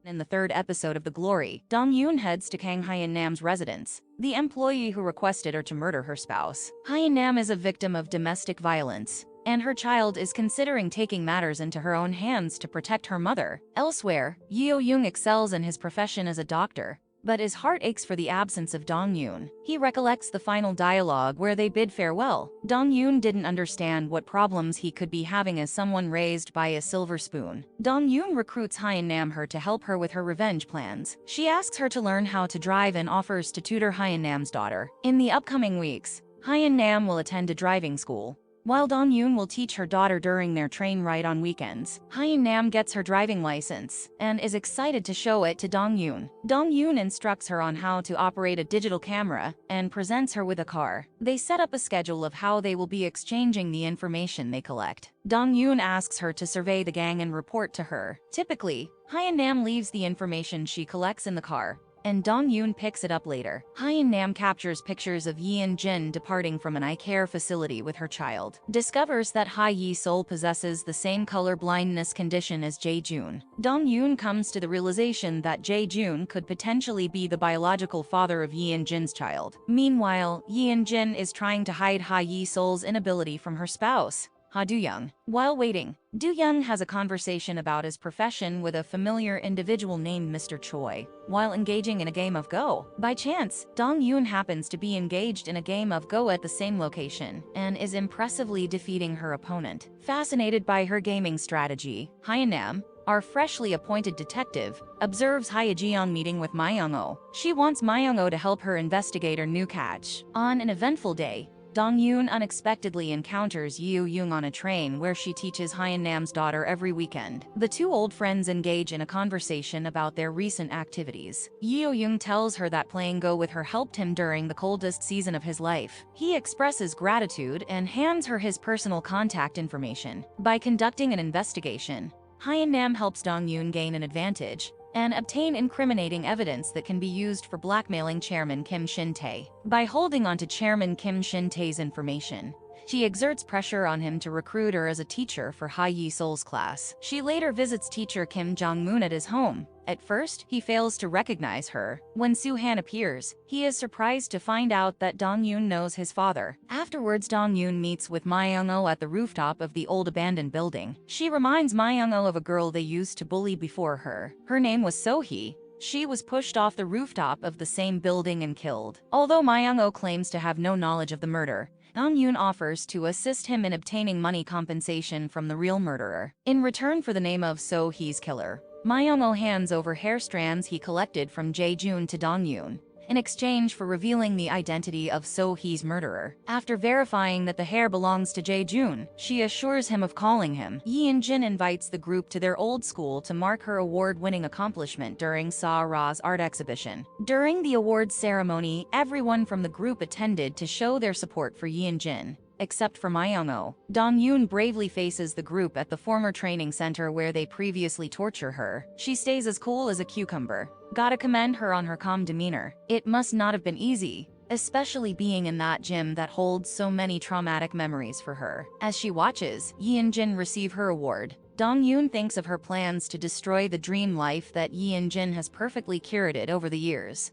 In the third episode of The Glory, Dong-yoon heads to Kang Hyun-nam's residence, the employee who requested her to murder her spouse. Hyun-nam is a victim of domestic violence, and her child is considering taking matters into her own hands to protect her mother. Elsewhere, Yeo-young excels in his profession as a doctor, but his heart aches for the absence of Dong-yoon. He recollects the final dialogue where they bid farewell. Dong-yoon didn't understand what problems he could be having as someone raised by a silver spoon. Dong-yoon recruits Hyun-nam to help her with her revenge plans. She asks her to learn how to drive and offers to tutor Hyun-nam's daughter. In the upcoming weeks, Hyun-nam will attend a driving school, while Dong-yoon will teach her daughter during their train ride on weekends. Hyun-nam gets her driving license and is excited to show it to Dong-yoon. Dong-yoon instructs her on how to operate a digital camera and presents her with a car. They set up a schedule of how they will be exchanging the information they collect. Dong-yoon asks her to survey the gang and report to her. Typically, Hyun-nam leaves the information she collects in the car, and Dong-yoon picks it up later. Hyun-nam captures pictures of Yeon-jin departing from an eye care facility with her child, discovers that Hye-sol possesses the same color blindness condition as Jae-joon. Dong-yoon comes to the realization that Jae-joon could potentially be the biological father of Yeon-jin's child. Meanwhile, Yeon-jin is trying to hide Hye-sol's inability from her spouse, Ha Do-young. While waiting, Do-young has a conversation about his profession with a familiar individual named Mr. Choi. While engaging in a game of Go, by chance, Dong-yoon happens to be engaged in a game of Go at the same location and is impressively defeating her opponent. Fascinated by her gaming strategy, Hyun-nam, our freshly appointed detective, observes Hye-jeong meeting with Myung-oh. She wants Myung-oh to help her investigate her new catch. On an eventful day, Dong-yoon unexpectedly encounters Yeo-young on a train where she teaches Hyun-nam's daughter every weekend. The two old friends engage in a conversation about their recent activities. Yeo-young tells her that playing Go with her helped him during the coldest season of his life. He expresses gratitude and hands her his personal contact information. By conducting an investigation, Hyun-nam helps Dong-yoon gain an advantage and obtain incriminating evidence that can be used for blackmailing Chairman Kim Shin-tae. By holding onto Chairman Kim Shin-tae's information, she exerts pressure on him to recruit her as a teacher for Hye-sol's class. She later visits teacher Kim Jong-moon at his home. At first, he fails to recognize her. When Soo-han appears, he is surprised to find out that Dong-yoon knows his father. Afterwards, Dong-yoon meets with Myung-oh at the rooftop of the old abandoned building. She reminds Myung-oh of a girl they used to bully before her. Her name was So-hee. She was pushed off the rooftop of the same building and killed. Although Myung-oh claims to have no knowledge of the murder, Dong-yoon offers to assist him in obtaining money compensation from the real murderer. In return for the name of So-hee's killer, Myung-oh hands over hair strands he collected from Jae-joon to Dong-yoon, in exchange for revealing the identity of So-hee's murderer. After verifying that the hair belongs to Jae-joon, she assures him of calling him. Yeon-jin invites the group to their old school to mark her award-winning accomplishment during Sa-ra's art exhibition. During the awards ceremony, everyone from the group attended to show their support for Yeon-jin, except for Myung-oh. Dong-yoon bravely faces the group at the former training center where they previously torture her. She stays as cool as a cucumber. Gotta commend her on her calm demeanor. It must not have been easy, especially being in that gym that holds so many traumatic memories for her. As she watches Yeon-jin receive her award, Dong-yoon thinks of her plans to destroy the dream life that Yeon-jin has perfectly curated over the years.